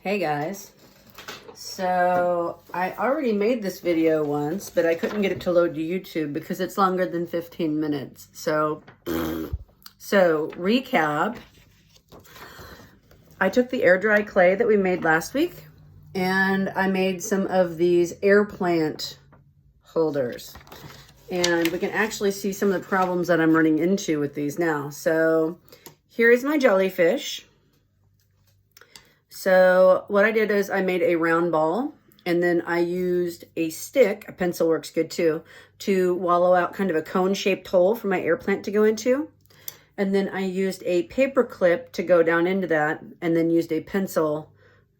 Hey guys, so I already made this video once, but I couldn't get it to load to YouTube because it's longer than 15 minutes. So recap, I took the air dry clay that we made last week and I made some of these air plant holders. And we can actually see some of the problems that I'm running into with these now. So here is my jellyfish. So what I did is I made a round ball and then I used a stick, a pencil works good too, to wallow out kind of a cone-shaped hole for my air plant to go into. And then I used a paper clip to go down into that and then used a pencil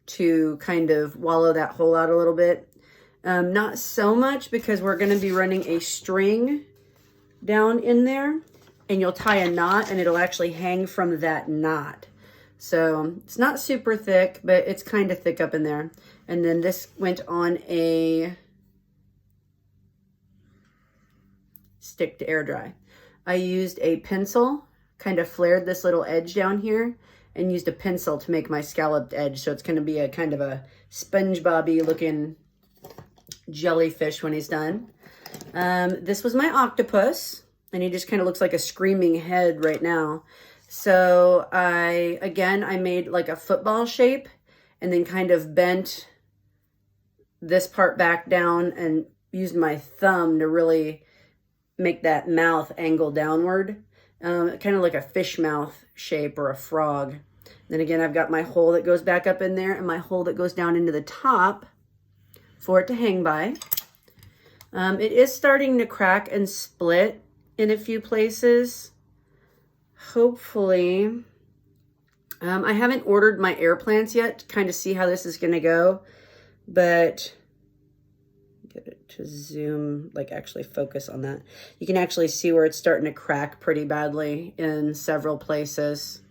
to kind of wallow that hole out a little bit. Not so much because we're going to be running a string down in there and you'll tie a knot and it'll actually hang from that knot. So it's not super thick, but it's kind of thick up in there. And then this went on a stick to air dry. I used a pencil, kind of flared this little edge down here and used a pencil to make my scalloped edge. So it's going to be a kind of a SpongeBob-y looking jellyfish when he's done. This was my octopus and he just kind of looks like a screaming head right now. So I made like a football shape and then kind of bent this part back down and used my thumb to really make that mouth angle downward. Kind of like a fish mouth shape or a frog. Then again, I've got my hole that goes back up in there and my hole that goes down into the top for it to hang by. It is starting to crack and split in a few places. Hopefully, I haven't ordered my air plants yet to kind of see how this is going to go, but get it to zoom, like actually focus on that. You can actually see where it's starting to crack pretty badly in several places.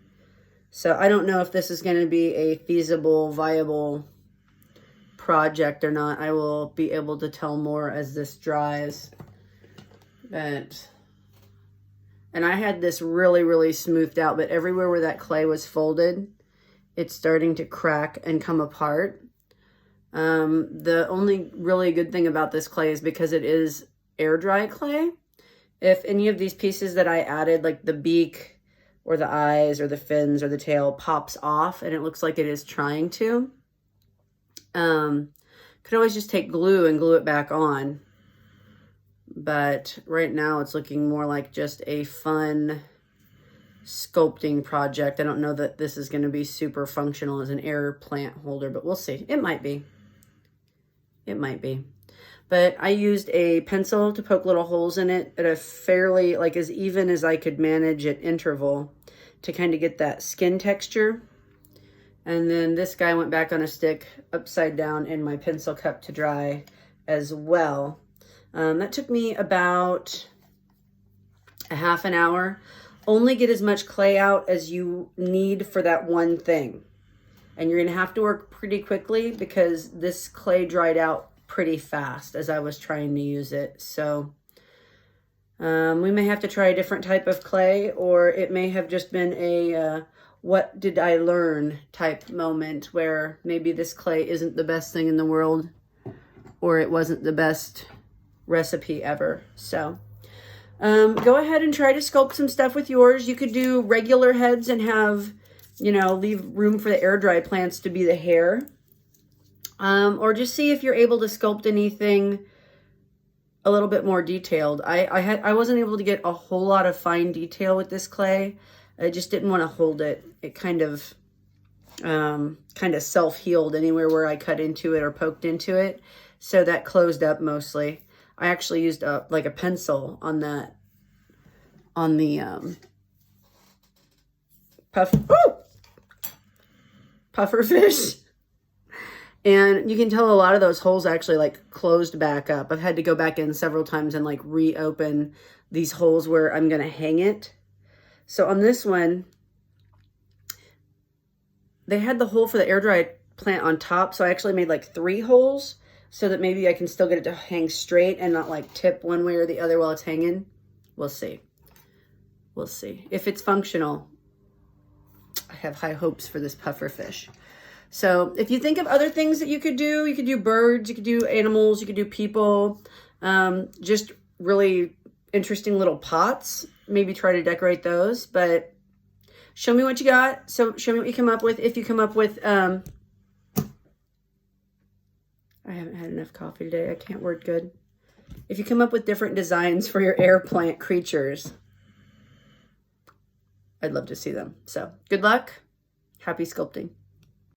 So I don't know if this is going to be a feasible, viable project or not. I will be able to tell more as this dries. And I had this really, really smoothed out, but everywhere where that clay was folded, it's starting to crack and come apart. The only really good thing about this clay is because it is air dry clay. If any of these pieces that I added, like the beak or the eyes or the fins or the tail, pops off and it looks like it is trying to, could always just take glue and glue it back on. But right now it's looking more like just a fun sculpting project. I don't know that this is going to be super functional as an air plant holder, but we'll see. It might be. It might be. But I used a pencil to poke little holes in it at a fairly, like as even as I could manage at interval to kind of get that skin texture. And then this guy went back on a stick upside down in my pencil cup to dry as well. That took me about a half an hour. Only get as much clay out as you need for that one thing. And you're going to have to work pretty quickly because this clay dried out pretty fast as I was trying to use it. So we may have to try a different type of clay, or it may have just been a what did I learn type moment where maybe this clay isn't the best thing in the world, or it wasn't the best recipe ever. So go ahead and try to sculpt some stuff with yours. You could do regular heads and have, you know, leave room for the air dry plants to be the hair. Or just see if you're able to sculpt anything a little bit more detailed. I wasn't able to get a whole lot of fine detail with this clay. I just didn't want to hold it. It kind of self-healed anywhere where I cut into it or poked into it. So that closed up mostly. I actually used like a pencil on that, on the puffer fish. And you can tell a lot of those holes actually like closed back up. I've had to go back in several times and like reopen these holes where I'm going to hang it. So on this one, they had the hole for the air dry plant on top. So I actually made like 3 holes, so that maybe I can still get it to hang straight and not like tip one way or the other while it's hanging. We'll see. We'll see. If it's functional, I have high hopes for this puffer fish. So if you think of other things that you could do birds, you could do animals, you could do people, just really interesting little pots. Maybe try to decorate those, but show me what you got. So show me what you come up with. If you come up with, I haven't had enough coffee today. I can't word good. If you come up with different designs for your air plant creatures, I'd love to see them. So good luck. Happy sculpting.